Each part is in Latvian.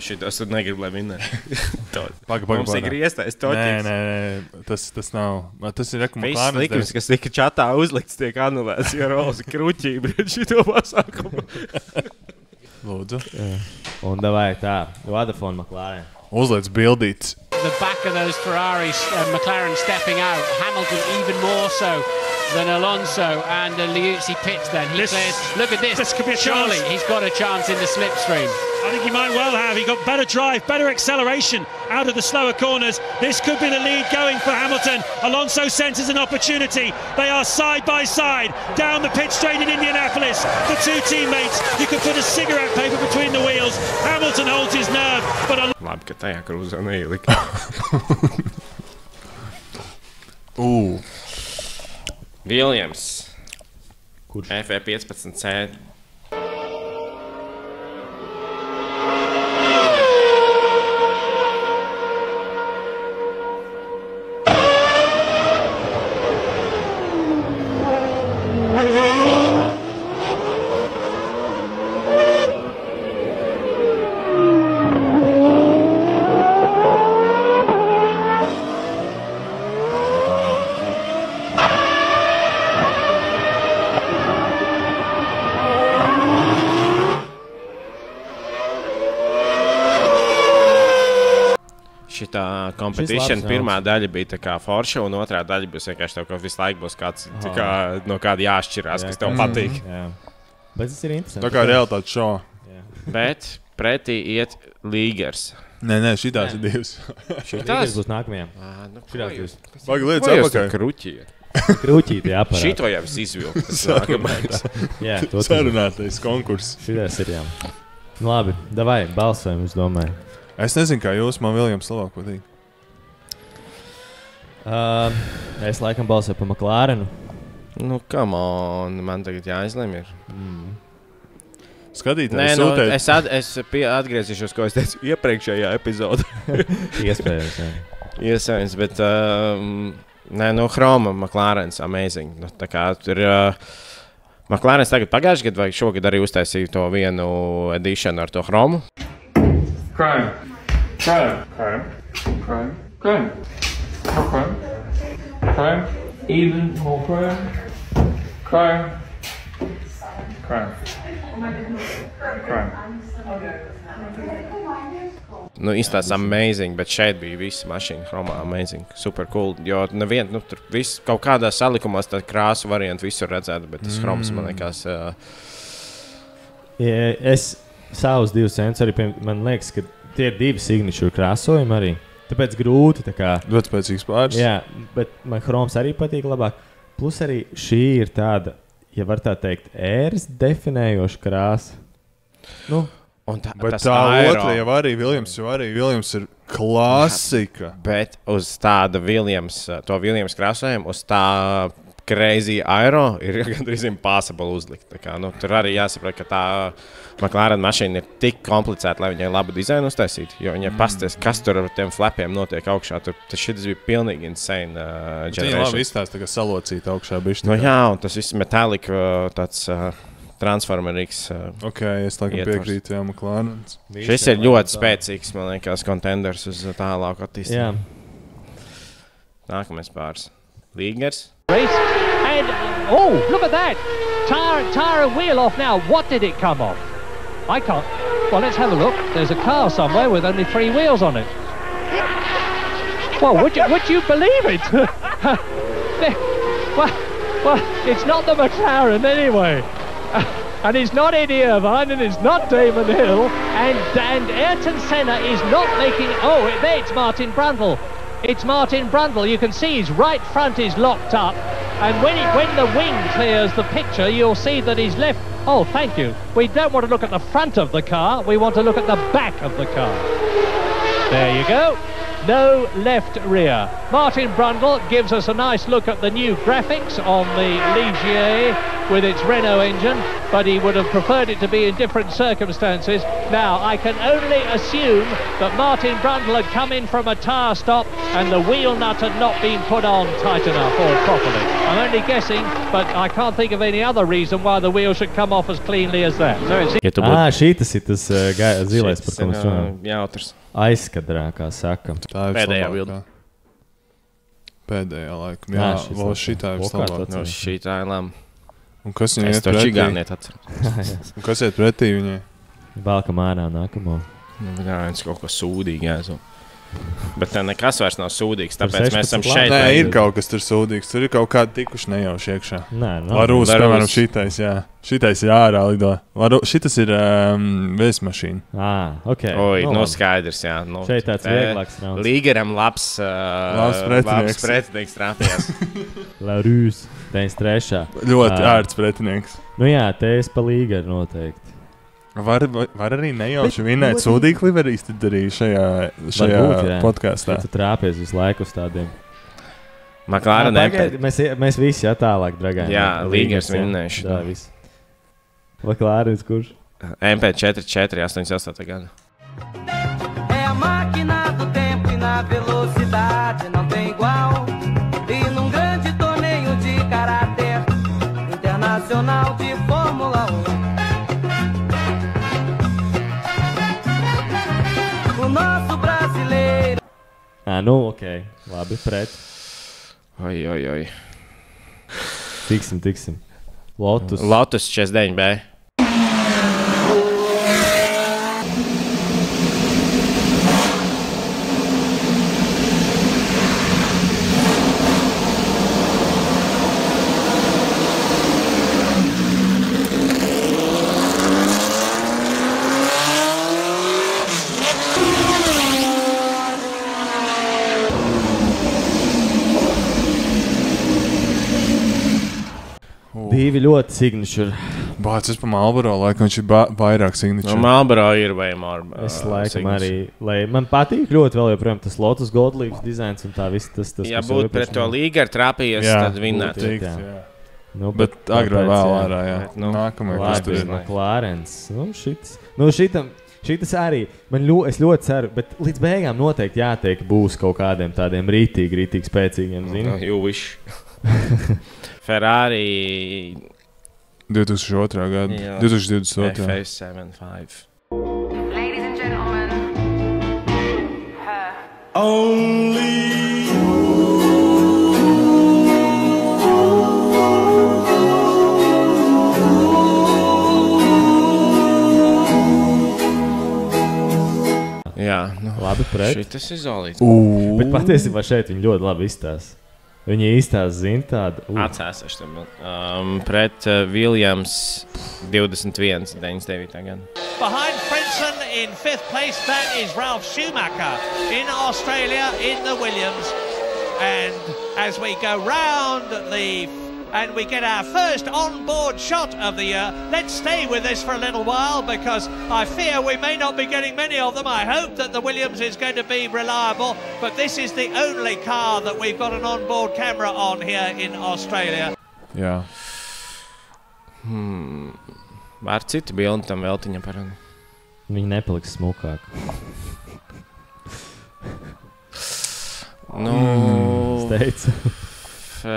šitos tu negribu, lai vinnē. Mums ir grieztais toķis. Nē, tas nav. Tas ir rekomendācijas. Viss likums, kas tika čatā uzlikts, tiek anulēts, jo Rolas kruķība ir šito pasākumu. Lūdzu. Un davai tā, Vodafone McLaren. Uzliec bildītes. The back of those Ferraris, McLaren stepping out. Hamilton even more so than Alonso, and Liuzzi pits then. Look at this. This could be a Surely chance. he's got a chance in the slipstream. I think he might well have. He got better drive, better acceleration out of the slower corners. This could be the lead going for Hamilton. Alonso senses an opportunity. They are side by side down the pit straight in Indianapolis. The two teammates, you could put a cigarette paper between the wheels. Hamilton holds his nerve, but Labi, ka tajā krūzā neielika. Viljams. Kurš? F15C. Šitā competition pirmā daļa bija tā kā forša, un otrā daļa būs vienkārši tev, ka visu laiku būs kāds no kāda jāšķirās, kas tev patīk. Jā. Bet tas ir interesanti. Tā kā realitātes šovā. Bet pretī iet Līgers. Nē, šitās ir divas. Šitās būs nākamajā. Šitās jūs. Pagaid, lietas Ko jūs apakaļ. tur kruķiet? Krūķīti jāparāda. Šito jau es izvilku. Tas nākamais. Jā, to Sarunātais konkurss. Šitās ir, jā. Labi, davai, balsojam, es domāju. Es nezinu, kā jūs, man Viljams labāk patīk. Es laikam balsoju par McLarenu. Nu, come on, man tagad jāizlem ir. Skatītājs Nē, sūtēt. es atgriezīšos, ko es teicu iepriekšējā epizodē. Iespējams, jā. Iespējams, bet nē, no Chroma McLarens amazing. Nu, tā kā tur McLarens tagad pagājušajā gadā vai šogad arī uztaisīja to vienu edīšanu ar to Chromu. Crime. Even more crime. Nu, izstāsts amazing, bet šeit bija visi mašīna Chromā amazing. Super cool, jo nevien, tur viss kaut kādā salikumās tā krāsu variantu visur redzētu, bet tas Chroms man liekas... Es savus 2 centus arī, man liekas, ka tie ir 2 signature krāsojumi arī. Tāpēc grūti, tā kā... Ļoti spēcīgs pāris. Jā, bet man Chroms arī patīk labāk. Plus arī šī ir tāda, ja var tā teikt, ēras definējoša krāsa. Nu, bet tā otra jau arī Viljams ir klasika. Bet uz tāda to Viljams krāsojumu, uz tā crazy aero ir gandrīz impossible uzlikt. Tā kā, nu, tur arī jāsaprot, ka tā McLaren mašīna ir tik komplicēta, lai viņai labu dizainu uztaisītu. Jo viņai pasties, kas tur ar tiem flapiem notiek augšā. Šis bija pilnīgi insane generation. Viņa labi izstāsta, ka salocīta augšā bišķi. Nu jā, un tas viss metālik tāds transformerīgs. Ok, es laikam piekrītu, jā, McLaren. Šis ir ļoti spēcīgs, man liekas, contenders uz tālāku attīstību. jā. Nākamais pāris. Līgers. And, oh, look at that. Tire and wheel off now. What did it come off? I can't. Well, let's have a look. There's a car somewhere with only 3 wheels on it. Well, would you believe it? well, it's not the McLaren anyway. And it's not Eddie Irvine, and it's not Damon Hill, and Ayrton Senna is not making... Oh, there it's Martin Brundle. It's Martin Brundle. You can see his right front is locked up, and when the wing clears the picture, you'll see that his left... Oh, thank you. We don't want to look at the front of the car. We want to look at the back of the car. There you go. No left rear. Martin Brundle gives us a nice look at the new graphics on the Ligier with its Renault engine, but he would have preferred it to be in different circumstances. Now, I can only assume that Martin Brundle had come in from a tyre stop and the wheel nut had not been put on tight enough or properly. I'm only guessing, but I can't think of any other reason why the wheel should come off as cleanly as that. So it's... Šītas ir tas zilais, par ko mēs runājam. Jautrs. Aizkadrā, kā saka. Tā ir Pēdējā vislabākā. bilde. Pēdējā laikam. Jā, vēl šitā ir vislabākā. No šitā ir lēma. Un kas viņai Es iet to pretī? čigāniet atceros. Un kas iet pretī viņai? Vēlkam ārā nākamo. Jā, viens kaut ko sūdīgi jāzo. Bet tā nekas vairs nav sūdīgs, Tur tāpēc mēs esam 16 šeit. Nē, lai- ir kaut kas tur sūdīgs. Tur ir kaut kādi tikuši nejauši iekšā. Nē, Varūs, Varūs. piemēram, šitais, jā. Šitais ir ārā lido. Šitas ir vēsmašīna. Ok. Oi, Nu, no labi. skaidrs, jā. Nu, Šeit tāds vieglāks rauns. Līgeram labs pretinieks. pretinieks trāpījās. Laurūs, 93. Ļoti ērts pretinieks. Nu jā, te es pa līgari noteikti. Var arī nejauši Bet vinēt ļoti- sūdīgi liverīs tad arī šajā Varbūt, jā. podkāstā. Tu trāpies visu laiku uz tādiem. Maklāra Pagaid, mēs visi tālāk, dragāji. Jā, līgers vinnējuši. Jā, viss. Maklāris, kurš? MP4, 88 gada. É a máquina do tempo e na velocidade não tem igual. E num grande torneio de caráter internacional de Fórmula 1. O nosso brasileiro. Nu, ok. Labi, pret. Oi. Tiksim. Lotus. Lotus 49B. Divi ļoti signature. Bāc, es pa Marlboro laikam viņš ir vairāk No signature. Marlboro ir vai Marlboro. Es laikam arī, man patīk ļoti vēl joprojām tas Lotus Goldlīgs dizains un tā viss tas. Ja kas būtu jau pret to iepriekš līgaru trāpījies, Jā, tad vinnētu. būtu. Tikt, jā. jā. Nu, Bet agrāk vai tāpēc, vēl jā. ārā, jā. Nu, Nākamajā, kas tur Labi, ir. McLarens. Šitas arī, es ļoti ceru, bet līdz beigām noteikti jātiek būs kaut kādiem tādiem rītīgi spēcīgiem, zini? You wish. Ferrari 2002. gada. Jā. 2022. FS75. Ladies and gentlemen, Jā, nu, Labi, pret. šitas izolīts. Bet patiesībā šeit viņi ļoti labi izstāsta. Viņi īstās zina tādu. Atcēsas tam. Pret Williams 21, 99. gada. Behind Frenson in 5th place, that is Ralf Schumacher in Australia in the Williams. And as we go round and we get our first on-board shot of the year, let's stay with this for a little while because I fear we may not be getting many of them. I hope that the Williams is going to be reliable, but this is the only car that we've got an on-board camera on here in Australia. Jā. Ar citu bildi tam veltiņam parāda. Viņi nepaliks smukāk. Nu, Es teicu.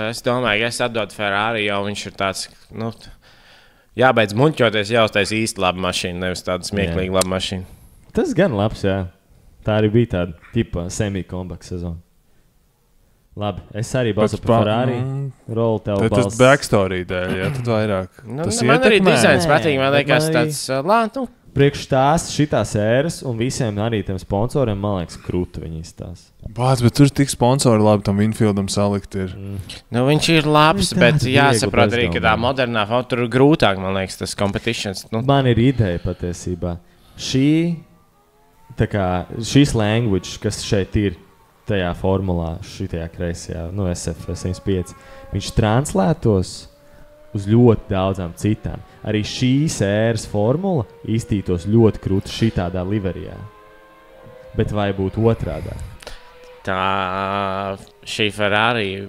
es domāju, ka es atdodu Ferrari, jo viņš ir tāds, nu, jābeidz muļķoties, jāuztais īsti laba mašīna, nevis tāda smieklīga laba mašīna. Tas gan labs, jā. Tā arī bija tāda tipa semi-comeback sezona. Labi, es arī balsoju par Ferrari. Rolu tev Tas balss. backstory dēļ, jā, tad vairāk. Nu, Tas man arī ietekmē. dizains patīk, man Bet liekas man arī- tāds, nu, Priekš šitās ēras un visiem arī tiem sponsoriem, man liekas, krūti viņi izstās. Bāc, bet tur tik sponsori labi tam Winfieldam salikt ir. Nu, viņš ir labs, Nu, bet tāds jāsaprot viegli arī, ka tā bezdomā. modernā foto tur ir grūtāk, man liekas, tas competitions. Nu, Man ir ideja patiesībā. Šīs language, kas šeit ir tajā formulā, šitajā kreisajā, nu, SF75, viņš translētos uz ļoti daudzām citām. Arī šīs ēras formula iztītos ļoti krūti šitādā liverijā. Bet vai būtu otrādā? tā šī Ferrari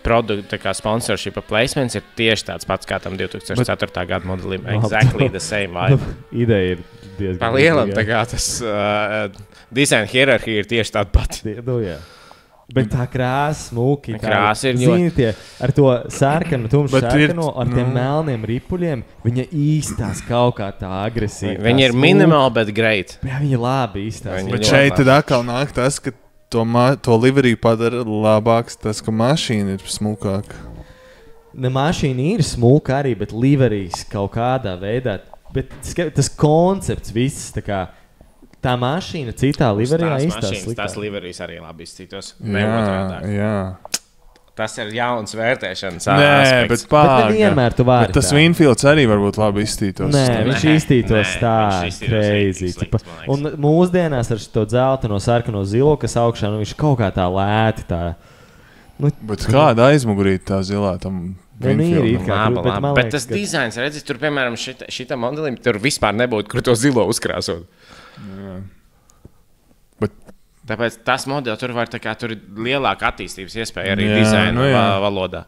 produktu sponsorship placements ir tieši tāds pats kā tam 2004. Gada modelim. Exactly the same vibe. Ideja ir diezgan. Pa lielam tas design hierarhija ir tieši tāda pati. Bet tā krāsa, smuki. Krāsa ir ļoti. Ar to sērkanu, tumšu sērkanu, ar tiem melniem ripuļiem, viņa īstās kaut kā tā agresīva. Viņa ir minimāli, bet great. Jā, viņa labi īstās. Bet šeit tad atkal nāk tas, ka to liveriju padara labāks, tas, ka mašīna ir smukāka. Ne, mašīna ir smuka arī, bet liverijas kaut kādā veidā. Bet tas koncepts viss tā kā. Tā mašīna citā liverijā izstāsta. Tās liverijas arī labi izcītos. Jā. Tas ir jauns vērtēšanas aspekts. Bet nevienmēr tu vari. Bet tas Winfields arī varbūt labi izstītos. Viņš izstītos tā, crazy. Un mūsdienās ar to dzelteno, sarkano zilo, kas augšā, viņš kaut kā tā lēti tā. Bet kāda aizmugurīta tā zilā tam? Bet tas dizains, redzi, tur, piemēram, šita modelim, tur vispār nebūtu, kur to zilo uzkrāsot. Tāpēc tas modelis tur var tur ir lielāka attīstības iespēja arī dizaina valodā.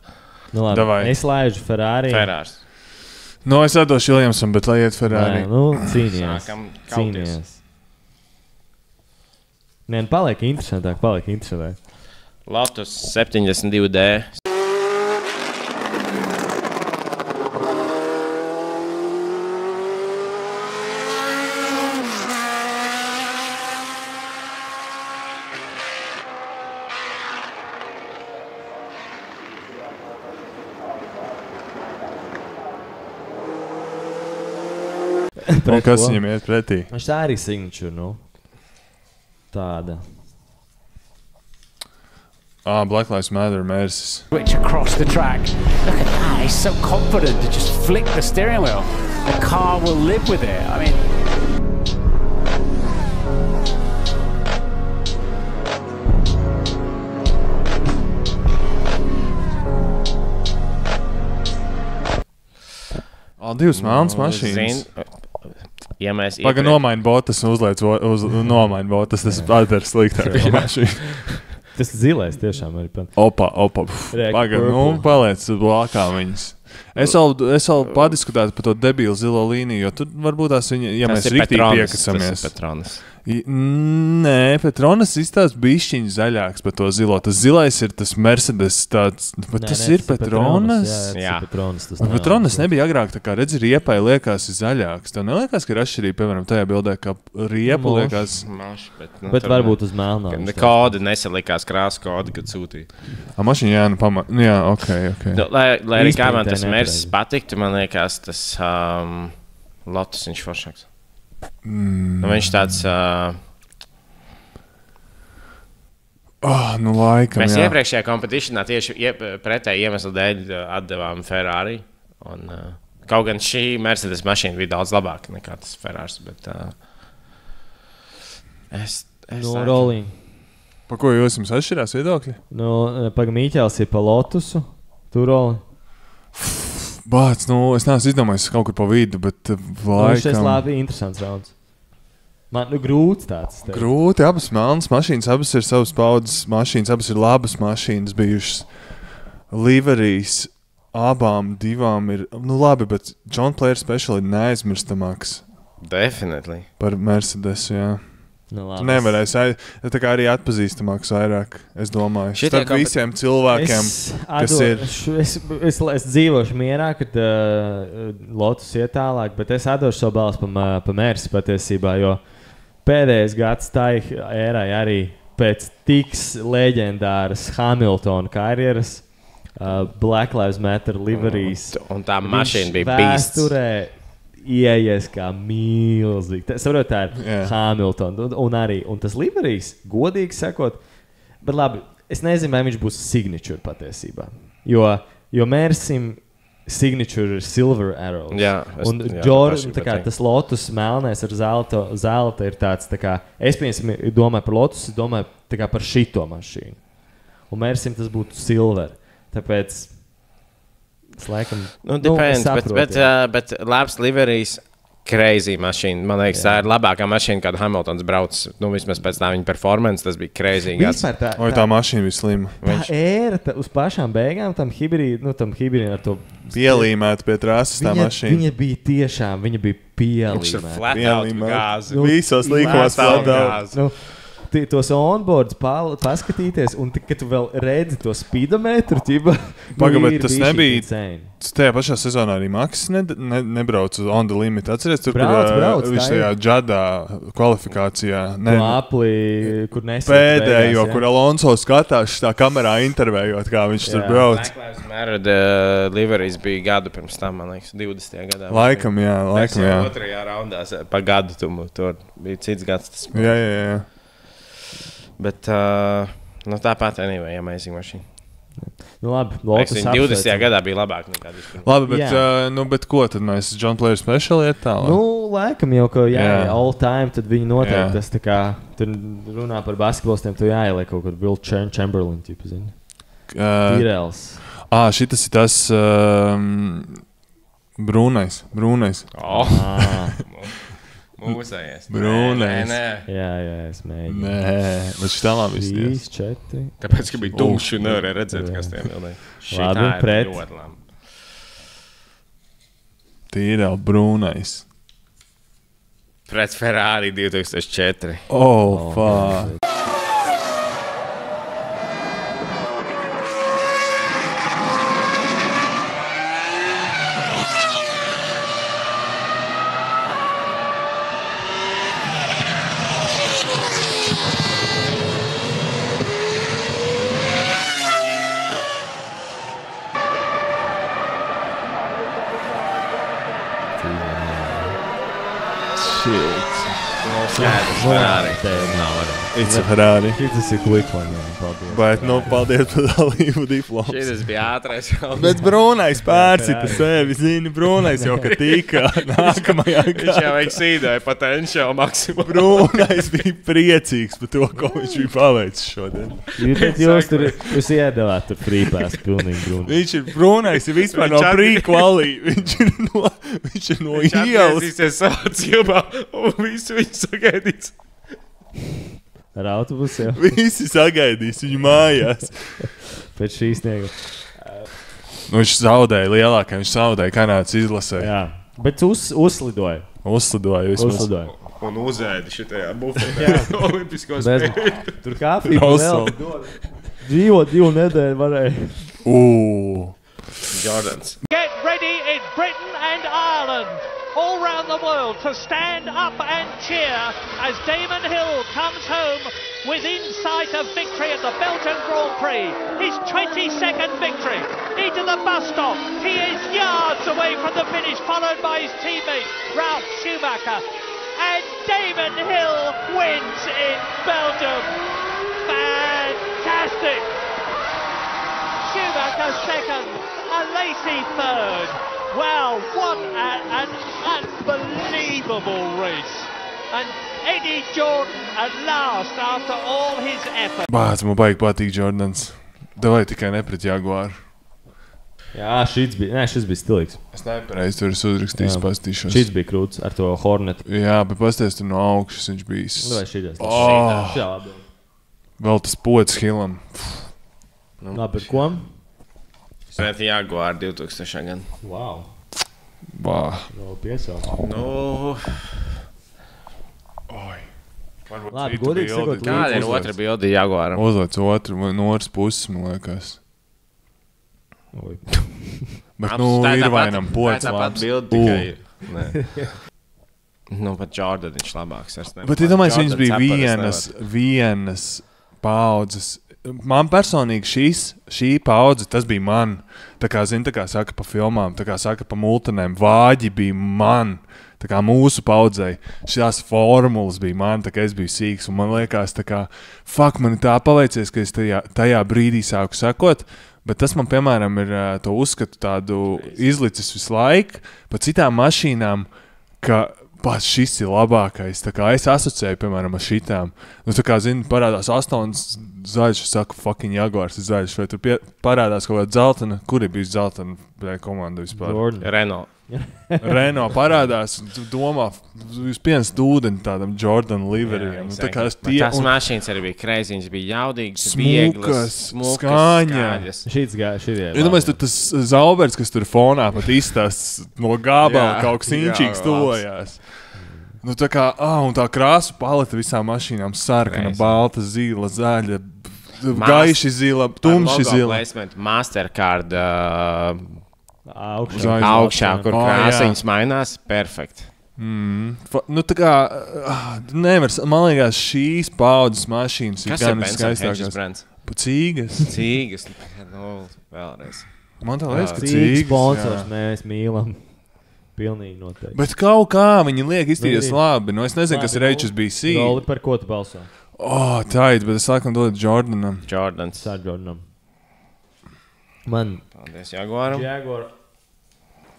Nu, labi, es laižu Ferrari. Es atdošu Williamsam, bet lai iet Ferrari. Cīnījās. Nē, paliek interesantāk. Lotus 72D. Kas viņam iet pretī? Viņš tā arī signature, tāda. Black Lives Matter Mercedes. Switch across the tracks. Look at that, he's so confident to just flick the steering wheel. The car will live with it. I mean... Divas melnas mašīnas. Ja mēs Paga nomaina botas un uzliec nomaina botas, tas padara sliktāk mašīnu. Tas zilais tiešām arī. Opa. Paga, paliec blākā viņas. Es vēl padiskutētu par to debilu zilo līniju, jo tur varbūt tās viņa, ja mēs riktīgi piekasamies. Tas ir Petronas. Nē, Petronas izstāst bišķiņu zaļāks par to zilo. Tas zilais ir tas Mercedes tāds, bet tas ir Petronas. Jā, Petronas nebija agrāk, tā kā redzi, riepai liekas ir zaļāks. Tev neliekās, ka ir atšķirība, piemēram, tajā bildē, kā riepa liekas. Bet varbūt uz melnā. Kodi nesalikās krāsu kodi, kad sūtīja. Mašīna, jā, ok. Lai arī kā man tas Mercedes patiktu, man liekas, tas Lotus viņš foršāks. Viņš tāds laikam, mēs iepriekšējā kompetitionā tieši pretēji iemeslu dēļ atdevām Ferrari un kaut gan šī Mercedes mašīna bija daudz labāka nekā tas Ferraris, bet Rolling. Pa ko jūs jums atšķirās viedokļi? Paga Mīķēls ir pa Lotusu, tu Rolling. Bāc, es neesmu izdomājis kaut kur pa vidu, bet laikam... Šis labi, interesants rauds. Man grūts tāds. Grūti, abas melnas mašīnas, abas ir savas paudzes mašīnas, abas ir labas mašīnas bijušas. Liverijas abām divām ir, labi, bet John Player Special ir neaizmirstamāks. Definitely. Par Mercedes, jā. Tu nevarēsi, tā kā arī atpazīstamāks vairāk, es domāju. Starp visiem cilvēkiem, kas ir... Es dzīvošu mierā, kad Lotus iet tālāk, bet es atdošu savu balsu pa Mercedes patiesībā, jo pēdējais gads tā ērai arī pēc tiks leģendāras Hamiltona karjeras, Black Lives Matter liverijas. Un tā mašīna bija beasts. Vēsturē ieies kā milzīgi. Saprot, tā ir Hamilton un tas liverijas, godīgi sakot, bet labi, es nezinu, vai viņš būs signature patiesībā, jo Mersim signature ir Silver Arrows. Un Jordan, tas Lotus melnais ar zelta ir tāds, tā kā, es domāju par Lotus, es domāju tā kā par šito mašīnu. Un Mersim tas būtu Silver, tāpēc... Depends, bet labs liverijas crazy mašīna. Man liekas, tā ir labākā mašīna, kādu Hamiltons brauc. Nu, vismaz pēc tā viņa performance, tas bija crazy. Vispār Tā mašīna bija slima. Tā ēra uz pašām beigām, tam hibridiem ar to Pielīmēta pie trases tā mašīna. Viņa bija tiešām, viņa bija Viņš ir flat out gāzi. Visos līkumos flat out. Nu, tos onboards paskatīties, un kad tu vēl redzi to speedometru, Pagaid, tas nebija. Tajā pašā sezonā arī Maks nebrauc uz on the limit. Atceries, tur, brauc, viņš tajā džadā kvalifikācijā. Kur pēdējo, kur Alonso skatās tā kamerā intervējot, kā viņš tur brauc. Black Lives Matter liveries bija gadu pirms tam, man liekas, 20. gadā. Laikam, jā. Otrajā raundā pa gadu tur bija cits gads. Tas Jā. Bet tāpat anyway, amazing mašīna. Nu labi, Lotus 20. gadā bija labāk nekā 20. Labi, bet ko tad mēs John Player Special iet tālāk? Nu, laikam jau, ka all time, tad viņi noteikti tas tā kā, tur runā par basketbolistiem, tu jāieliek kaut kur Will Chamberlain, tipu, zini. Tyrells. Šitas ir tas brūnais. Mūsējies. Brūnais. Jā, es mēģinu. Nē, bet šitā labi izties. 3, 4. Tāpēc, ka bija tumši un nevarēja redzēt, kas tiem vēl labi, pret. Ļoti labi. Tyrell brūnais. Pret Ferrari 2004. Fuck. It's a Ferrari. Šis ir quick one, paldies. Bet, paldies par dalību diploms. Šis bija ātrais. Bet brūnais pārcita sevi, zini, brūnais jau, ka tika nākamajā gadā. Viņš jau eksīdēja potenciālu maksimumu. Brūnais bija priecīgs par to, ko viņš bija paveicis šodien. Jūs iedavāt tur frīpās pilnīgi brūnais. Viņš ir brūnais, ir vispār no pre-quali. Viņš ir no ielas. Viņš atgriezīsies savā cilbā un visu viņu sagaidīs. Ar autobusu jau. Visi sagaidīs viņu mājās. Pēc šīs sniega. Viņš zaudēja Kanādas izlasē. Jā, bet uzslidoja. Uzslidoja. Un uzēdi šitajā bufetē. Olimpiskos spēļu. Tur kafiju vēl. Dzīvot 2 nedēļu varēja. Jordans. Get ready in Britain and Ireland. All round the world to stand up and cheer as Damon Hill comes home within sight of victory at the Belgian Grand Prix. His 22nd victory into the bus stop. He is yards away from the finish, followed by his teammate Ralf Schumacher. And Damon Hill wins in Belgium. Fantastic! Schumacher second, Alesi third. Wow, what an unbelievable race. And Eddie Jordan at last after all his effort. Man baigi patīk Jordans. Davai tikai nepret Jaguāru. Jā, šis bija stilīgs. Es nepareizi tur uzrakstījis, pastīšos. Šis bija krūts ar to Hornetu. Jā, bet pasties tur no augšas viņš bijis. Vai šitas? Vēl tas pods Hillam. Labi, ar ko? Pret Jaguāru 2000. gan. Wow. Vēl piesauc. Labi, godīgi sakot. Kāda ir otra bilde Jaguāram? Uzliec otru, Noras puses, man liekas. Bet, ir vainam pods labs. Tāpat bilde tikai. Pat Jordaniņš labāks. Bet, domāju, viņas bija vienas paudzes. Man personīgi šī paudze, tas bija man. Tā kā saka pa filmām, tā kā saka pa multinēm, vāģi bija man. Tā kā mūsu paudzei šās formulas bija man, tā kā es biju sīks. Un man liekas, tā kā, man tā paveicies, ka es tajā brīdī sāku sakot. Bet tas man, piemēram, ir to uzskatu tādu izlicis visu laiku pa citām mašīnām, ka šis ir labākais. Tā kā es asociēju, piemēram, ar šitām. Tā kā, parādās 8 zaļš, es saku, fucking Jaguars ir zaļš. Vai tur parādās kaut kāda dzeltena? Kur ir bijusi dzeltena komanda vispār? Renault. Renault parādās, un tu domā, jūs pienest ūdeni tādam Jordan liverijam. Tas mašīnas arī bija crazy, viņš bija jaudīgs, smukas, skaņas. Iedomājies, tur tas Zauberts, kas tur fonā pat izstāsts no gābala kaut kas inčīgs tojās. Nu tā kā, un tā krāsu paleta visām mašīnām sarkana, balta, zila, zaļa, gaiši zila, tumši zila. Mastercard augšā, kur krāsiņas mainās, perfekti. Nu tā kā, nevar, man liekas, šīs paudzes mašīnas ir gan skaistākās. Cīgas. Cīgas, nu, vēlreiz. Man tā liekas, ka Cīgas sponsors mēs mīlam. Pilnīgi noteikti. Bet kaut kā viņi liek iztīries labi. Nu, es nezinu, kas ir HSBC. Roli, par ko tu balso? Taid, bet es laikam dodu Jordanam. Jordans. Jordanam. Man. Paldies, Jaguaram.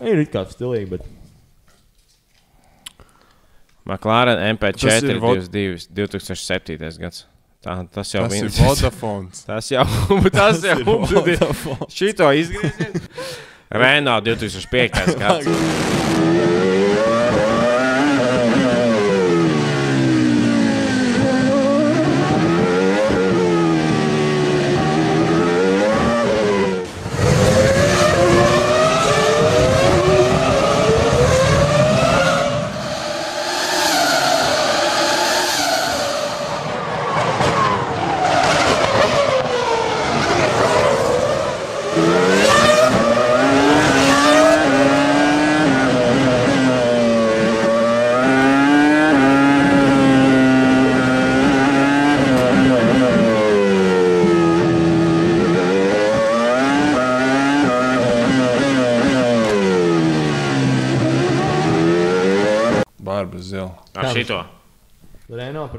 Ir it kā stilīgi, bet. McLaren MP4 2007. Gads. Tas jau ir Vodafone. Tas jau šito izgrieziet. Renault 2005. Gads.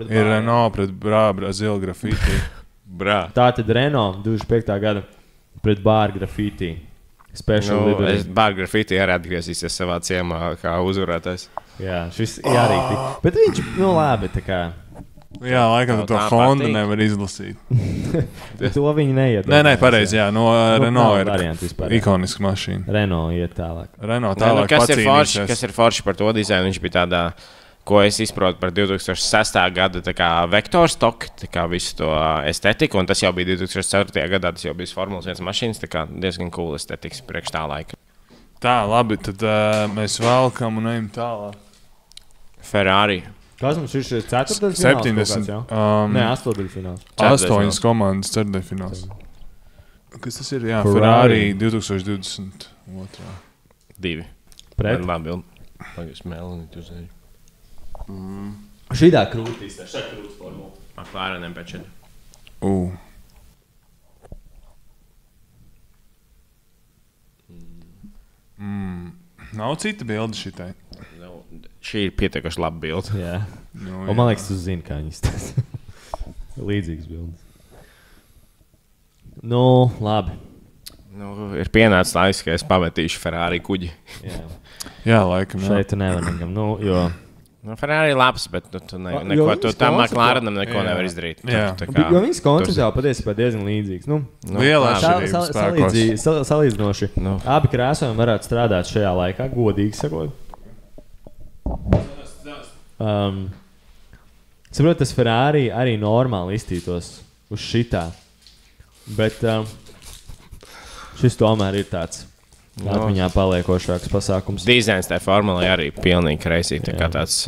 Ir Renault pret Brazilu grafīti. Tā tad Renault 2005. Gada pret Bāru grafīti. Special livery. Bāru grafīti arī atgriezīsies savā ciemā kā uzvarētājs. Jā, šis arī. Bet viņš, labi, tā kā. Jā, laikam to Honda nevar izlasīt. To viņi neiet. Nē, pareizi, jā. No Renault ir ikoniska mašīna. Renault iet tālāk. Renault tālāk pacīnīsies. Kas ir forši par to dizainu? Viņš bija tādā, ko es izprotu par 2006. Gada tā kā vektor stock, tā kā visu to estetiku, un tas jau bija 2004. Gadā, tas jau bija Formulas 1 mašīnas, tā kā diezgan cool estetiks priekš tā laika. Tā, labi, tad mēs valkam un ejam tālāk. Ferrari. Kas mums ir šis 4. fināls? 70. Nē, 8. fināls. 8 komandas 4. fināls. Kas tas ir? Jā, Ferrari 2022. 2. Pret? Labi, bildi. Pagais mēlini, tu zini. Šidā krūtīs, tā šeit krūtas formula. McLaren MP4. Nav cita bilde šitai. Šī ir pietiekuši laba bilde. Jā. Un man liekas, tu zini, kā viņi izstāsta. Līdzīgas bildes. Nu, labi. Nu, ir pienācis laiks, ka es pametīšu Ferrari kuģi. Jā, laikam. Šeit tu nevar nekam, jo... Ferrari ir labs, bet tu neko, tu tam McLarenam neko nevar izdarīt. Jo viņas koncepts jau patiesībā diezgan līdzīgs. Liela atšķirības spēkos. Salīdzinoši. Abi krāsojumi varētu strādāt šajā laikā, godīgi sakot. Saprot, tas Ferrari arī normāli iztītos uz šitā. Bet šis tomēr ir tāds Latvijā paliekošāks pasākums. Dizains tai formulai arī pilnīgi kreisī. Tā kā tāds...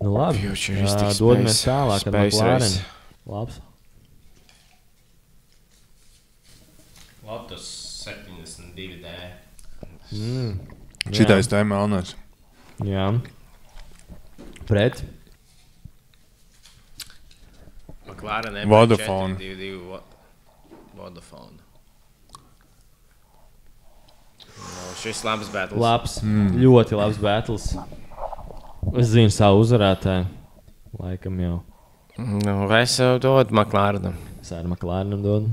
Nu labi, dodamies tālāk, kad McLaren. Labs. Lotus 72D. Šitais tā ir melnais. Jā. Pret? McLaren Vodafone. Vodafone. Šis labs battles. Labs, ļoti labs battles. Es zinu savu uzvarētāju. Laikam jau. Nu, es dodu McLarenam. Es arī McLarenam dodu.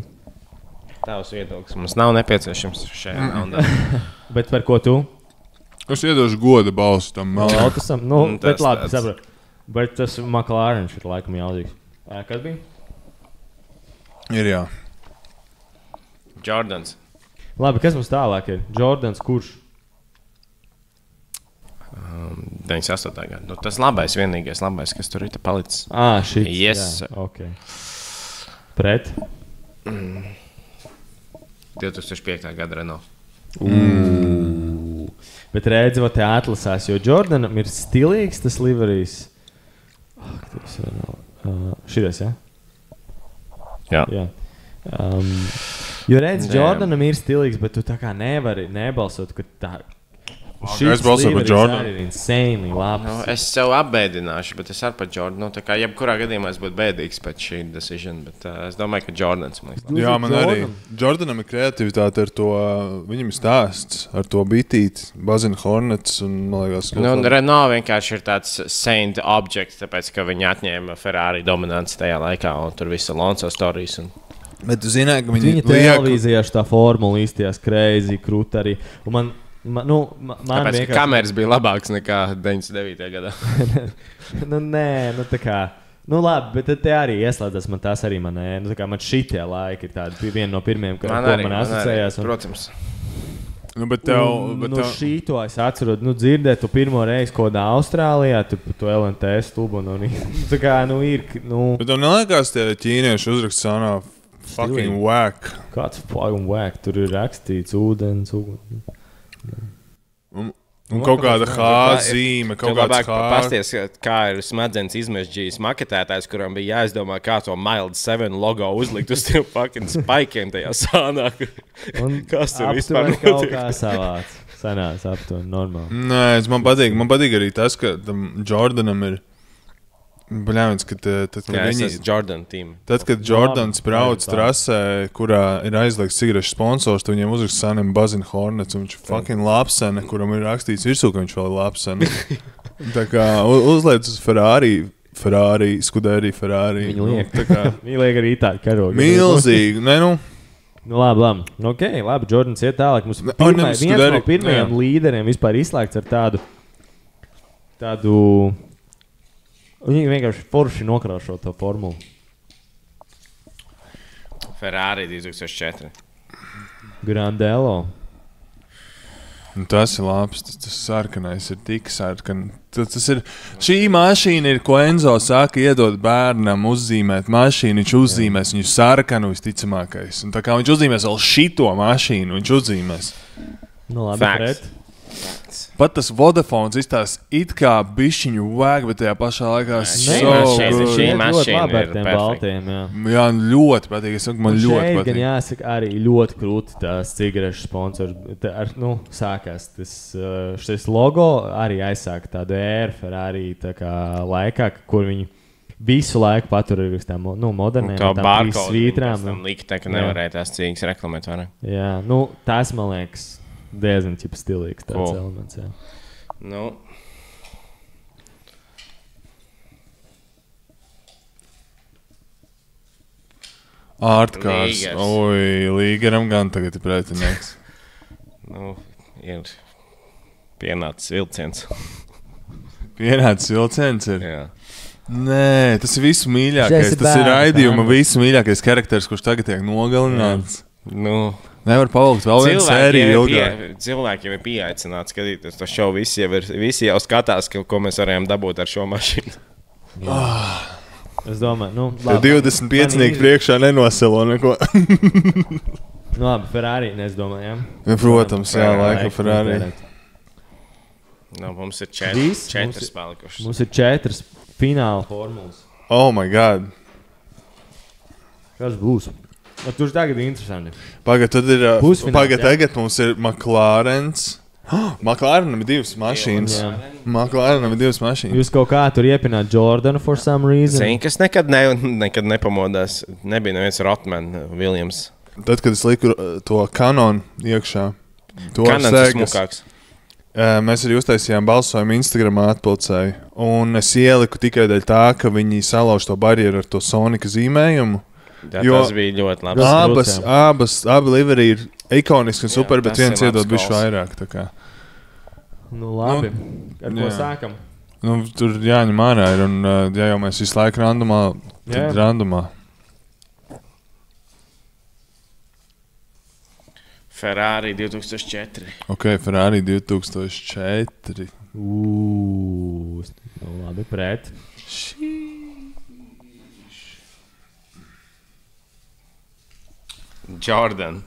Tavs viedoklis mums nav nepieciešams šajā raundā. Bet par ko tu? Es iedošu goda balsu tam Lotusam. Nu, bet labi, sapratu. Bet tas McLaren šeit laikam jaudīgs. Kas bija? Ir jā. Jordans. Labi, kas mums tālāk ir? Jordans kurš? 98. gada. Nu, tas labais, vienīgais labais, kas tur ir palicis. Šis. Yes. Jā, ok. Pret? 2005. gada Renault. Bet redzi, vai te atlasās, jo Jordanam ir stilīgs tas liverijs. Šitais, ja? Jā. Jo redzi, Jordanam ir stilīgs, bet tu tā kā nevari nebalsot, ka tā... Es balsoju par Jordanu. Ir insanely labs. Nu, es sev apbēdināšu, bet es arī par Jordanu. Tā kā jebkurā gadījumā es būtu bēdīgs pēc šī decision, bet es domāju, ka Jordans, man liekas. Jā, man arī. Jordanam ir kreativitāte ar to, viņam ir stāsts ar to bitīti, Buzzin' Hornets un, man liekas, Nu, Renault vienkārši ir tāds saint object, tāpēc, ka viņi atņēma Ferrari dominanci tajā laikā un tur visu Alonso storijas un... Bet tu zināji, ka viņa televīzijā tā formula īstījās crazy, krūt arī. Un Tāpēc, ka kameras bija labākas nekā 99. gadā. Tā kā... labi, bet te arī ieslēdzas man tās arī manē. Tā kā man šitie laiki ir tādi viena no pirmiem, ko man asociējās. Protams. Bet tev... Šito es atceros, dzirdēt tu pirmo reizi kodā Austrālijā, tu LNT stubu. Tā kā, ir... Bet tev neliekas tie ķīnieši uzrakst sanā fucking whack. Kāds fucking whack? Tur ir rakstīts ūdens. Un kaut kāda H-zīme, kaut kāds H. Pasties, kā ir smadzenes izmežģījis maketētājs, kuram bija jāizdomā, kā to Mild 7 logo uzlikt uz tiem fucking spaikiem tajā sānā. Kas tur vispār notiek? Kaut kā savāds. Sanās aptuveni normāli. Nē, man patīk arī tas, ka Jordanam ir Bļāviens, kad viņi... Jordan team. Tad, kad Jordans brauc trasē, kurā ir aizliegts cigarešu sponsors, tad viņiem uzrakst sanim Buzzin' Hornets, un viņš ir fucking lapsene, kuram ir rakstīts virsū, ka viņš vēl ir lapsene. Tā kā uzliec uz Ferrari, Scuderia Ferrari. Viņi liek. Viņi liek arī tādu karogu. Milzīgi, Labi. Labi, Jordans iet tālāk. Mums viens no pirmajiem līderiem vispār izslēgts ar tādu viņi vienkārši forši nokrāšo to formulu. Ferrari 2004. Grandello. Tas ir labs, tas sarkanais ir tik sarkan. Šī mašīna ir, ko Enzo saka, iedod bērnam uzzīmēt mašīnu, viņš uzzīmēs viņu sarkanu visticamākais. Un tā kā viņš uzzīmēs vēl šito mašīnu, viņš uzzīmēs. Labi, pret. Pat tas Vodafone izstās it kā bišķiņu vajag, bet tajā pašā laikā šī mašīna ir baltiem, jā, ļoti patīk. Es saku, man ļoti patīk. Gan jāsaka, arī ļoti krūti tās cigarešu sponsors. Sākās šis logo, arī aizsāka tādu ēru Ferrari laikā, kur viņi visu laiku patur ar tām moderniem, tām svītrām. Tā likte, ka nevarēja tās cīgas reklamēt vairāk. Jā, tas man liekas diezgan stilīgs tāds elements, jā. Ārtkārs. Līgeram gan tagad ir pretinieks. Ir pienācis vilciens. Pienācis vilciens ir? Jā. Nē, tas ir visu mīļākais. Tas ir raidījuma visu mīļākais karakters, kurš tagad tiek nogalināts. Nevar pavilkt vēl vienu sēriju ilgāk. Cilvēki jau ir pieaicināti skatīties to šovu. Visi jau skatās, ko mēs varējām dabūt ar šo mašīnu. Es domāju, 25 priekšā nenoselo neko. Labi, Ferrari, es domāju, jā? Protams, jā, laika Ferrari. Mums ir 4 palikušas. Mums ir 4 fināla formulas. Oh my God. Kas būs? Tur tagad ir interesanti. Tagad mums ir McLarens. McLarenam ir 2 mašīnas. McLarenam ir 2 mašīnas. Jūs kaut kā tur iepināt Jordanu for some reason? Zini, kas nekad nepamodās. Nebija neviens Rotman, Williams. Tad, kad es liku to kanonu iekšā. Kanons ir smukāks. Mēs arī uztaisījām balsojumu Instagramā atpulcēju. Un es ieliku tikai dēļ tā, ka viņi salauž to barjeru ar to Sonika zīmējumu. Jā, tas bija ļoti labi. Abi liveri ir ikoniski un super, bet viens iedod bišķi vairāk. Labi. Ar ko sākam? Tur jāņem ārā ir, un ja jau mēs visu laiku randumā, tad randumā. Ferrari 2004. Ok, Ferrari 2004. Labi, pret. Jordan.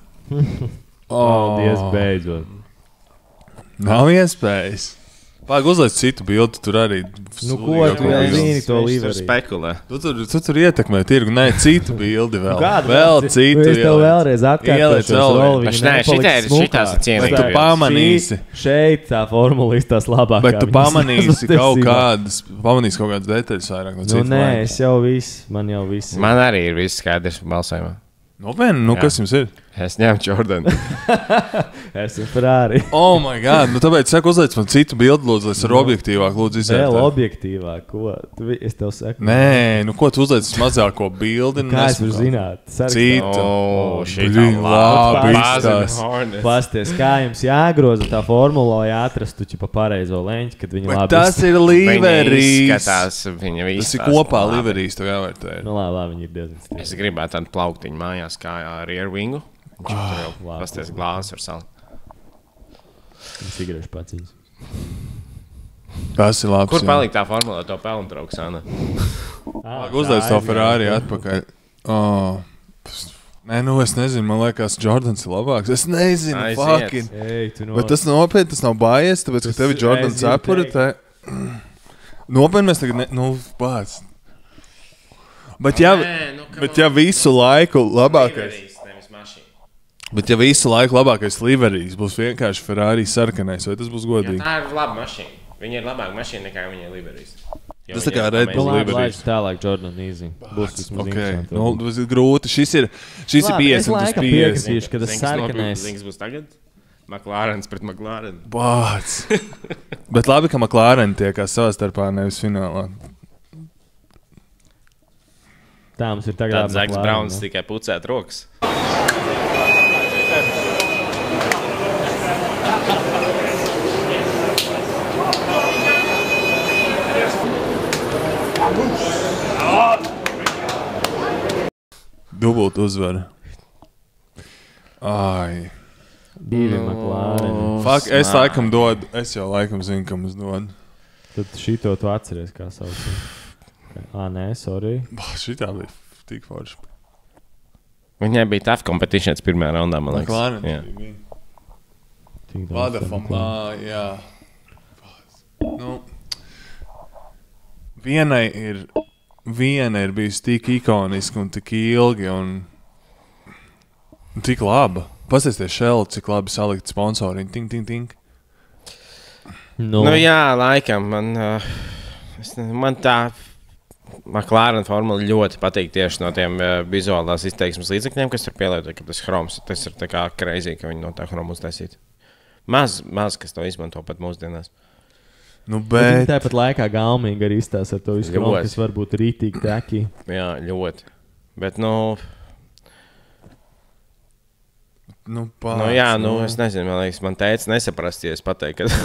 Paldies, beidzot. Nav iespējas. Pāk uzliec citu bildi, tur arī. Nu, ko tu vēl zini to Liverī? Spekulē. Tu tur ietekmē tirgu. Nē, citu bildi vēl. Kādu vēl citu. Es tev vēlreiz atkārtošu. Šitās ir cienīgi. Bet tu pamanīsi. Šeit tā formula izstās labāk. Bet tu pamanīsi kaut kādas detaļas vairāk no citu. Nu, nē, es jau viss. Man jau viss. Man arī ir viss skaidrs balsojumā. Nopietni, kas jums ir? Es ņemu Jordanu. Esmu Ferrari. Oh, my God. Nu, tāpēc saku, uzliec man citu bildi, lūdzu, lai es ar objektīvāk lūdzu izvērtēt. Vēl objektīvāk, ko? Es tev saku. Nē, nu ko tu uzliec mazāko bildi? Kā es varu zināt? Citu. Šitā labi. Pasties, kā jums jāgroza tā formula, lai atrastu ķipa pareizo leņķi, kad viņi labi. Tas ir Liverīs. Tas ir kopā Liverīs, tev jāvērtē. Nu labi, viņi ir diezgan stipri. Es gribētu tādu plauktiņu mājās kā rear wingu. Pasties glāzes ar salu. Es igriešu paciņas. Tas ir labs. Kur palika tā formula, to pelnu trauks, Anna? Uzliec to Ferrari atpakaļ. Nē, nu es nezinu, man liekas, Jordans ir labāks. Es nezinu, fucking. Bet tas nopietni, tas nav bājies, tāpēc, ka tev ir Jordans cepuri. Nopietni mēs tagad, bāc. Bet ja visu laiku labākais. Bet ja visu laiku labākais Liverīs būs vienkārši Ferrari sarkanais, vai tas būs godīgi? Ja tā ir laba mašīna. Viņa ir labāka mašīna nekā viņa ir Liverīs. Tas tā kā Red Bull Liverīs. Tālāk Jordan easy. Būs vismaz interesanti. Nu, tas ir grūti. Šis ir 50/50. Kad tas sarkanais. Zings būs tagad? McLarens pret McLaren. Bāc. Bet labi, ka McLaren tiekās savā starpā, nevis finālā. Tā mums ir tagad tāds Zaks Brauns tikai pucēt rokas. Dubult uzvara. Ai. Divi McLaren. Fuck, es jau laikam zinu, kam es dodu. Tad šito tu atceries, kā sauc. Nē, sorry. Šitā bija tik forši. Viņai bija tough competitions pirmajā raundā, man liekas. McLaren bija. Vodafone, jā. Nu, viena ir bijusi tik ikoniska un tik ilgi un tik laba. Pastāsties Shell, cik labi salikt sponsoriņu. Ting, ting, ting. Nu jā, laikam. Man tā McLaren formula ļoti patīk tieši no tiem vizuālās izteiksmes līdzekļiem, kas tur pielietot, ka tas hroms. Tas ir tā kā crazy, ka viņi no tā hromu uztaisīt. Maz, kas to izmanto pat mūsdienās. Nu, bet tāpat laikā gaumīgi arī izstāsta ar to visu hromu, kas varbūt rītīgi teki. Jā, ļoti. Bet, es nezinu, man liekas, man teica nesaprast, ja es pateiktu, ka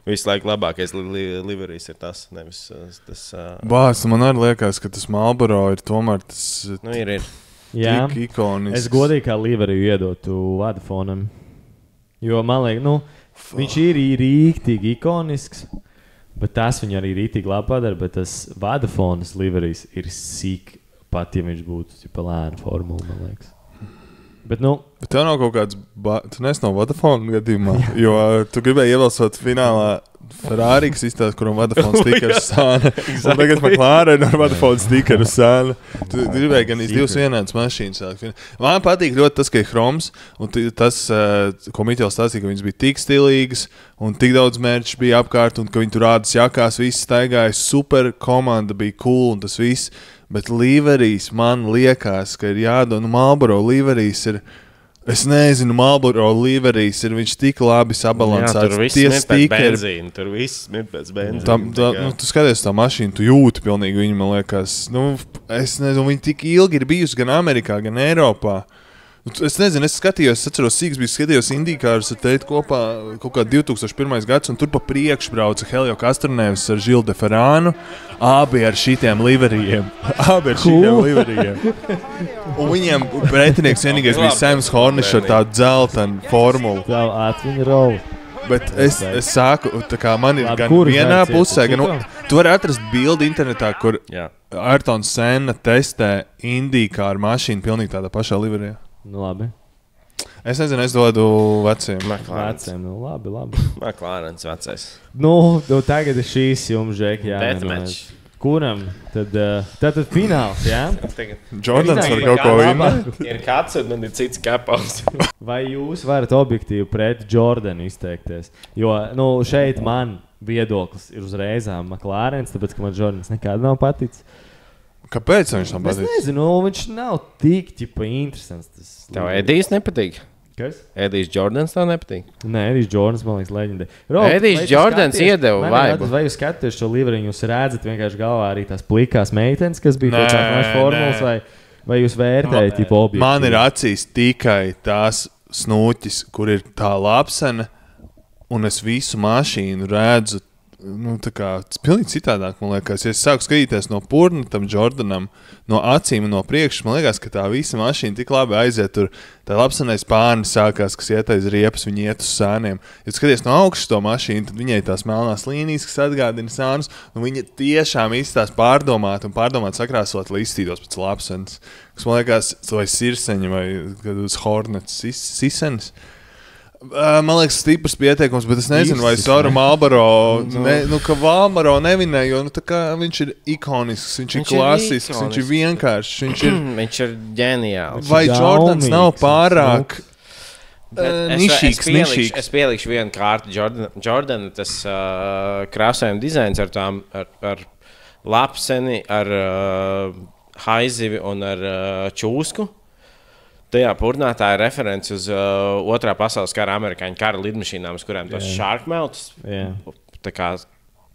visu laiku labākais Liverīs ir tas, nevis tas... Bāc, man arī liekas, ka tas Marlboro ir tomēr tas ir. Jā, tik ikonisks. Es godīgi kā Liveriju iedotu Vodafonam, jo man liekas, viņš ir rīktīgi ikonisks, bet tas viņu arī rītīgi labi padara, bet tas Vodafonas Liverijs ir sīk, pat ja viņš būtu lēna formula, man liekas. Bet tev nav kaut kāds, tu nes no Vodafone gadījumā, jo tu gribēji iebalsot finālā Ferrari, kas izstāsta, kuram Vodafone stikers sāna. Un tagad McLaren ar Vodafone stikeru sāna. Tu gribēji gan divas vienādas mašīnas. Man patīk ļoti tas, ka ir hroms, un tas, ko Miķels stāstīja, ka viņas bija tik stilīgas, un tik daudz mērķis bija apkārt, un ka viņi tur rādas jakās, visi staigāja, super komanda bija cool, un tas viss. Bet Liverīs man liekas, ka ir jādod, Marlboro Liverīs ir, es nezinu, Marlboro Liverīs ir, viņš tik labi sabalansēts. Jā, tur viss smirt pēc benzīna, tur viss smirt pēc benzīna. Tu skaties tā mašīna, tu jūti pilnīgi viņu, man liekas, es nezinu, viņi tik ilgi ir bijusi gan Amerikā, gan Eiropā. Es nezinu, es atceros, Sīgs bija skatījos Indīkārus ar teitu kopā kaut kā 2001. gads, un tur pa priekšu brauca Helio Castronevis ar Žilu de Ferrānu, abi ar šitiem liverijiem. Un viņiem pretinieks vienīgais bija Sams Hornišs ar tādu dzeltenu formulu. Tā atmiņa roli. Bet es sāku, tā kā man ir gan vienā pusē, gan tu vari atrast bildi internetā, kur Ayrtons Senna testē Indīkāru mašīnu pilnīgi tādā pašā liverijā. Nu labi. Es nezinu, es dodu veciem. Veciem, nu labi. McLarens vecais. Nu, tagad ir šīs jums, Žēk, Deathmatch. Kuram? Tad fināls, jā? Jordans var kaut ko vinēt. Ir kāds, un man ir cits kapals. Vai jūs varat objektīvi pret Jordanu izteikties? Jo, nu, šeit man viedoklis ir uzreizām McLarens, tāpēc, ka man Jordans nekad nav paticis. Kāpēc viņš nav paticis? Es nezinu, viņš nav tik interesants. Tev Edijs nepatīk? Kas? Edijs Jordans tev nepatīk? Nē, Edijs Jordans, man liekas, leģendē. Edijs Jordans iedeva vaibu. Vai jūs skatāties šo liveriņu, jūs redzat vienkārši galvā arī tās plikās meitenes, kas bija pēc tās formulas, vai jūs vērtējat tipu objektīvi? Man ir acīs tikai tās snūķis, kur ir tā lapsene, un es visu mašīnu redzu, nu, tā kā, tas pilnīgi citādāk, man liekas. Ja es sāku skatīties no purna tam Jordanam, no acīm un no priekšas, man liekas, ka tā visa mašīna tik labi aiziet tur. Tā lapsenais pārni sākās, kas iet aiz riepas, viņi iet uz sāniem. Ja skaties no augšas to mašīnu, tad viņai tās melnās līnijas, kas atgādina sānus, un viņa tiešām izstās pārdomāt sakrāsot, lai izstītos pēc lapsenes. Kas man liekas, vai sirseņa, vai uz Hornets sisenes. Man liekas, stiprs pieteikums, bet es nezinu, vai Soru Marlboro, ka Marlboro nevinēja, jo tā kā viņš ir ikonisks, viņš ir klasisks, viņš ir vienkāršs, viņš ir ģeniāls. Vai Jordans nav pārāk nišīgs? Es pielikšu vienu kārtu Jordana, tas krāsojuma dizains ar lapseni, ar haizivi un ar čūsku. Tajā purnā tā ir referents uz otrā pasaules kara amerikāņu kara lidmašīnām, uz kurām tos šārkmeltus tā kā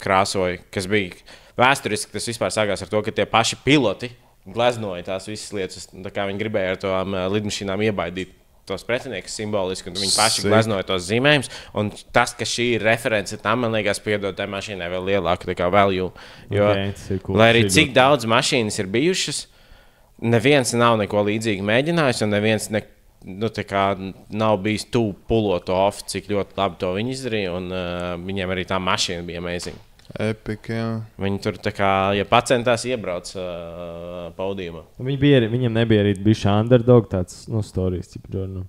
krāsoja, kas bija vēsturiski. Tas vispār sākās ar to, ka tie paši piloti gleznoja tās visas lietas. Tā kā viņi gribēja ar tām lidmašīnām iebaidīt tos pretiniekus simboliski, un viņi paši gleznoja tos zīmējumus. Un tas, ka šī ir reference tam, man liekas, piedod tai mašīnai vēl lielāku value. Jo, lai arī cik daudz mašīnas ir bijušas, neviens nav neko līdzīgu mēģinājis, un neviens nav bijis tuvu pulot off, cik ļoti labi to viņi izdarīja, un viņiem arī tā mašīna bija amazing. Epic, jā. Viņi tur tā kā, ja pacentās, iebrauc paudījumā. Viņam nebija arī bišķi underdog tāds, stories, tipu Jordan.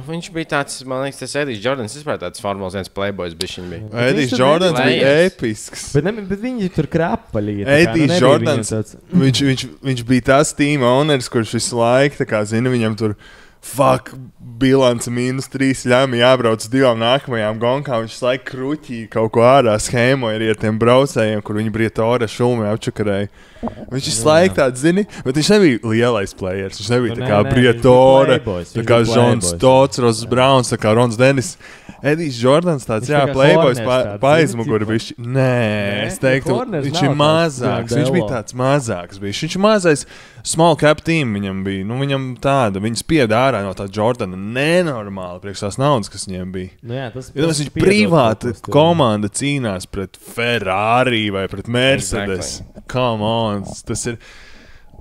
Viņš bija tāds, man liekas, tas Edijs Jordans vispār tāds Formulas 1 playboys bišķiņ bija. Edijs Jordans bija episks. Bet viņi tur krapaļi. Edijs Jordans, viņš bija tas team owners, kurš visu laiku, tā kā zina, viņam tur bilance -3 ļāmi jābrauc uz 2 nākamajām gonkām. Viņš laik kruķī kaut ko ārā schēmo arī ar tiem braucējiem, kur viņi Briatore šulmē apčakarēja. Viņš visu laiku tāds zini, bet viņš nebija lielais players. Viņš nebija tā kā Briatore, tā kā Žons Tots, Rozs Brauns, tā kā Rons Dennis. Edijs Jordans tāds, playboys paizmuguri bišķi. Nē, es teiktu, viņš ir mazāks. Viņš bija tāds mazāks bišķi. Viņš ir mazais small cap team viņam bija. Nu, viņam tāda, viņas pieda ārā no tā Jordana nenormāli priekš tās naudas, kas viņiem bija. Nu jā, viņš privāta komanda cīnās pret Ferrari vai pret Mercedes. Come on, tas ir.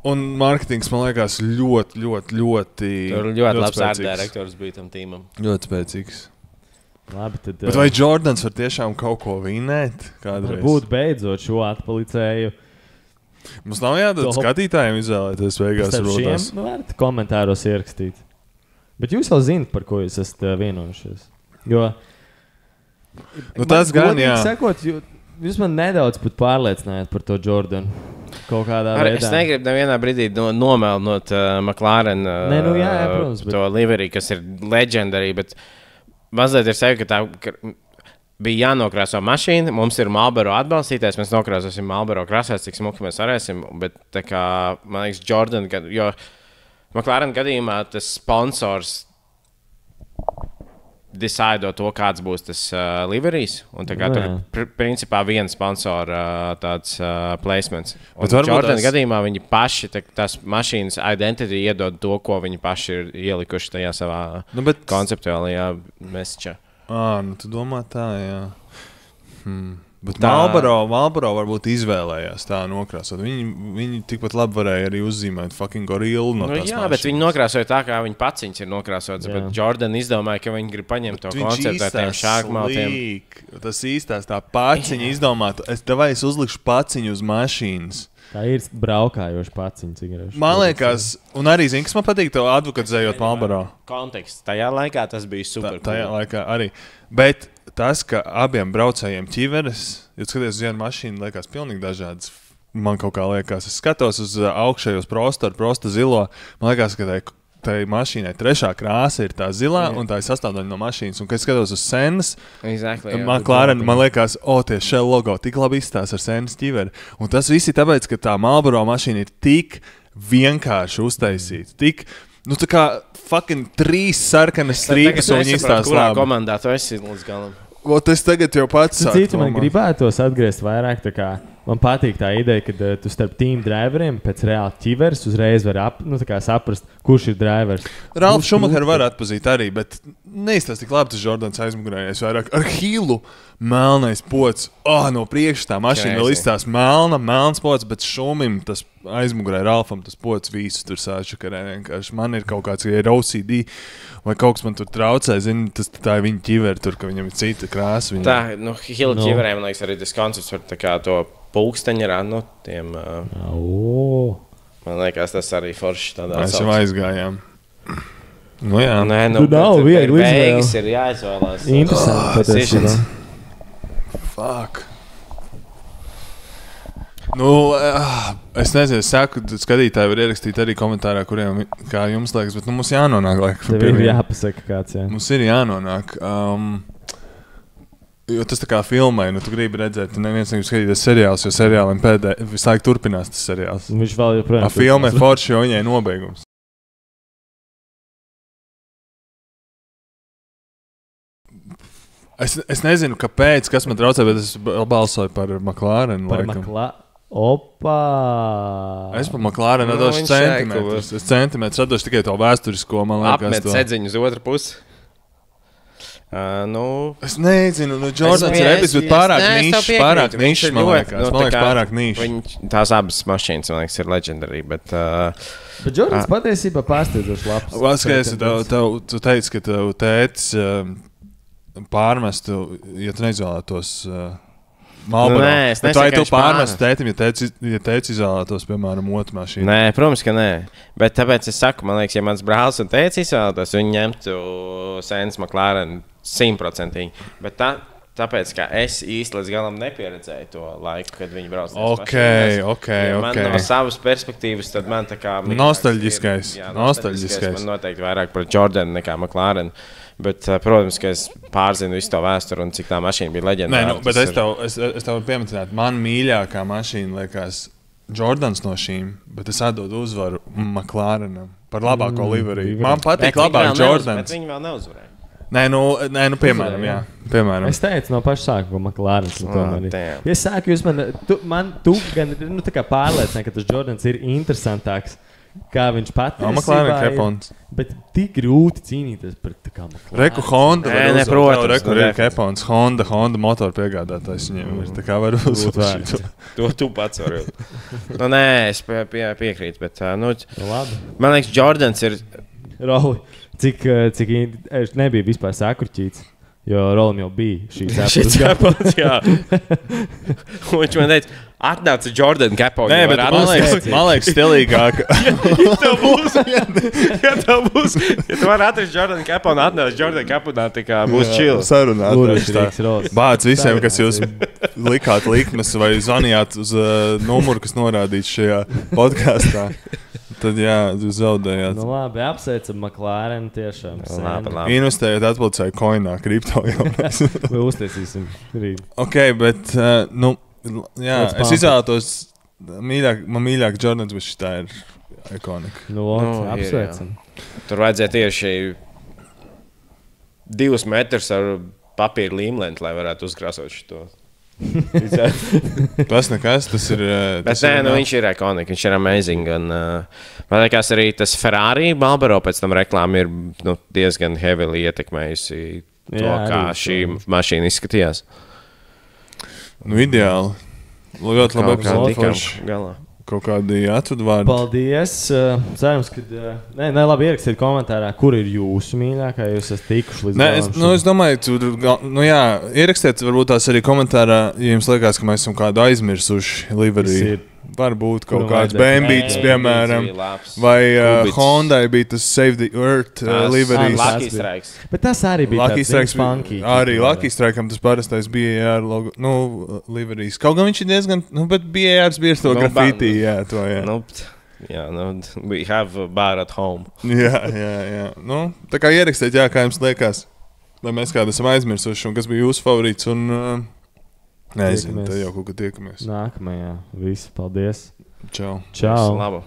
Un mārketings, man liekas, ļoti Tur ļoti labs ārdirektors bija tam tīmam. Ļoti spēcīgs. Labi, tad, bet vai Jordans var tiešām kaut ko vinēt? Varbūt beidzot šo atpalicēju. Mums nav jādod skatītājiem izvēlēties beigās. Nu, varat komentāros ierakstīt. Bet jūs jau zināt, par ko jūs esat vienojušies. Jo tas gan, jā. Sakot, jūs man nedaudz pat pārliecinājāt par to Jordanu. Kaut kādā veidā. Es negribu nevienā brīdī nomelnot McLaren protams, to livery, kas ir legendary, bet mazliet ir sevi, ka tā bija jānokrāso mašīna. Mums ir Marlboro atbalstītājs, mēs nokrāsosim Marlboro krāsās, cik smuki mēs varēsim. Bet tā kā, man liekas, Jordan, jo McLaren gadījumā tas sponsors decide to, kāds būs tas liverijs. Un tā kā tur principā viena sponsora tāds placements. Un Jordan gadījumā viņi paši tās mašīnas identity iedod to, ko viņi paši ir ielikuši tajā savā konceptuālajā message. Nu tu domā tā, jā. Bet Marlboro varbūt izvēlējās tā nokrāsot. Viņi tikpat labi varēja arī uzzīmēt fucking gorillu no tās mašīnas. Bet viņi nokrāsoja tā, kā viņi paciņas ir nokrāsots. Bet Jordan izdomāja, ka viņi grib paņemt to konceptu ar tiem šākmaltiem. Tas īstās tā paciņa izdomāta. Es uzlikšu paciņu uz mašīnas. Tā ir braukājoša paciņa. Man liekas, un arī zini, kas man patīk to advokatizējot Marlboro. Konteksts. Tajā laikā tas bija super. Tajā laikā arī. Bet tas, ka abiem braucējiem ķiveres, ja skaties uz vienu mašīnu, liekas pilnīgi dažādas. Man kaut kā liekas, es skatos uz augšējos prosta zilo, man liekas, ka tai mašīnai trešā krāsa ir tā zilā, un tā ir sastāvdaļa no mašīnas. Un, kad es skatos uz Senas, McLaren, man liekas, tie Shell logo tik labi izstās ar Senas ķiveri. Un tas viss ir tāpēc, ka tā Marlboro mašīna ir tik vienkārši uztaisīta, tik... tā kā fucking 3 sarkanas strīpas, un viņi izstās labi. Kurā komandā tu esi līdz galam? Es tagad jau pats saku. Man gribētos atgriezt vairāk, tā kā man patīk tā ideja, ka tu starp team driveriem pēc reāli ķiveres uzreiz var saprast, kurš ir drivers. Ralf Schumacher var atpazīt arī, bet neizstās tik labi tas Jordans aizmugurējais vairāk ar Hillu. Melnais pods, no priekšā tā mašīna vēl izstās melns pods, bet Šumim tas aizmugurē Ralfam tas pods visus tur sāčakarē vienkārši. Man ir kaut kāds, ja ir OCD vai kaut kas man tur traucē, zini, tā ir viņa ķiveri tur, ka viņam ir cita krāsa. Viņa... Tā, Hilla ķiverē, man liekas, arī tas koncepts var tā kā to pulksteņa rānu tiem... Man liekas, tas arī forši tādā mēs jau aizgājām. Jā. Nē, nav viegli beigas ir jāizvēlās. Interesanti patiesībā. Fuck. Es nezinu, es saku, skatītāji var ierakstīt arī komentārā, kuriem kā jums liekas, bet mums jānonāk laikam. Tev ir jāpasaka kāds, jā. Mums ir jānonāk. Jo tas tā kā filmai, tu gribi redzēt, neviens negrib skatīties seriāls, jo seriāliem visu laiku turpinās tas seriāls. Viņš vēl joprojām. Filmai forši, jo viņai nobeigums. Es nezinu, kāpēc, kas man traucē, bet es balsoju par McLaren. Opā! Es par McLaren atdošu centimetrus. Es centimetrus atdošu tikai to vēsturisko, man liekas. Apmet sedziņu uz otru pusi. Es nezinu, Jordans ir epis, bet pārāk nišs, man liekas. Man liekas, pārāk nišs. Tās abas mašīnas, man liekas, ir legendary, bet Jordans patiesībā pārsteidzoši labs. Vaskaties, tu teici, ka tev tētis pārmestu, ja tu neizvēlētos Marlboro. Nē, es nesaku, vai tu pārmestu tētim, ja tētis izvēlētos, piemēram, otru mašīnu? Nē, protams, ka nē. Bet tāpēc es saku, man liekas, ja mans brālis un tētis izvēlētos, viņi ņemtu Senas McLaren 100%. Bet tāpēc, ka es īsti līdz galam nepieredzēju to laiku, kad viņi brauc. Man no savas perspektīvas, tad man tā kā... Nostalģiskais. Man noteikti vairāk par Jordanu nekā McLaren. Bet, protams, ka es pārzinu visu to vēsturi un cik tā mašīna bija leģendāra. Nē, bet es tev pieminētu, man mīļākā mašīna liekas Jordans no šīm, bet es atdodu uzvaru McLarenam par labāko liveriju. Man patīk labāk Jordans. Bet viņi vēl neuzvarēja. Nē, piemēram, jā. Piemēram. Es teicu no paša sākuma, ka McLarens tomēr ir. Ja es sāku, jūs tu gan tā kā pārliecināji, ka tas Jordans ir interesantāks. Kā viņš patiesībā ir, bet tik grūti cīnīties par tā kā McLaren. Reku Honda var uzvar. Reku ir Kepons. Honda motoru piegādātājs viņiem ir. Tā kā var uzvar. To tu pats vari. Nē, es piekrītu, bet man liekas, Jordans ir... Roli, cik nebija vispār sakurķīts, jo Rolim jau bija šīs Apples, jā. Un viņš man teica, atnāca Jordan Capone. Nē, bet man liekas stilīgāk. Ja tu vari atrast Jordan Capone, atnāc Jordan Capone, tā kā būs chill. Sarunā. Bāc visiem, kas jūs likāt likmes vai zvanījāt uz numuru, kas norādīts šajā podkastā. Tad jā, jūs zaudējāt. Labi, apsveicam McLaren tiešām. Labi. Investējot atpulcēju coinā, kripto jau. Vai uztiesīsim rīt. Ok, bet, jā, es izvēlētos man mīļāk Jordans, bet šitā ir ikonika. Apsveicam. Tur vajadzēja tieši 2 metrus ar papīra līmlenti, lai varētu uzkrāsot šo. Tas nekas, tas ir. Bet nē, nu, viņš ir ikonika, viņš ir amazing. Un, man liekas, arī tas Ferrari Marlboro pēc tam reklāma ir diezgan heavily ietekmējusi to, kā šī mašīna izskatījās. Nu, ideāli. Ļoti labi epizodi galā. Kaut kādi atvadvārdi. Paldies. Cerams, ka... Nē, labi ierakstiet komentārā, kur ir jūsu mīļākā, jūs esat tikuši līdz galam. Es domāju, ierakstiet varbūt tās arī komentārā, ja jums liekas, ka mēs esam kādu aizmirsuši liverī. Varbūt kaut kāds Bambīts, piemēram, vai Hondai bija tas Save the Earth liverīs. Lucky Strikes. Bet tas arī bija tāds funky. Arī Lucky Strike'am tas parastais BAR logo, liverīs. Kaut gan viņš ir diezgan, bet BARs bija to grafitī, to, we have a bar at home. Jā. Tā kā ierakstiet, kā jums liekas, lai mēs kādu esam aizmirsuši, un kas bija jūsu favorīts, un... Nezinu, tad jau kaut kad tiekamies. Nākamajā. Visi, paldies. Čau. Čau. Labu.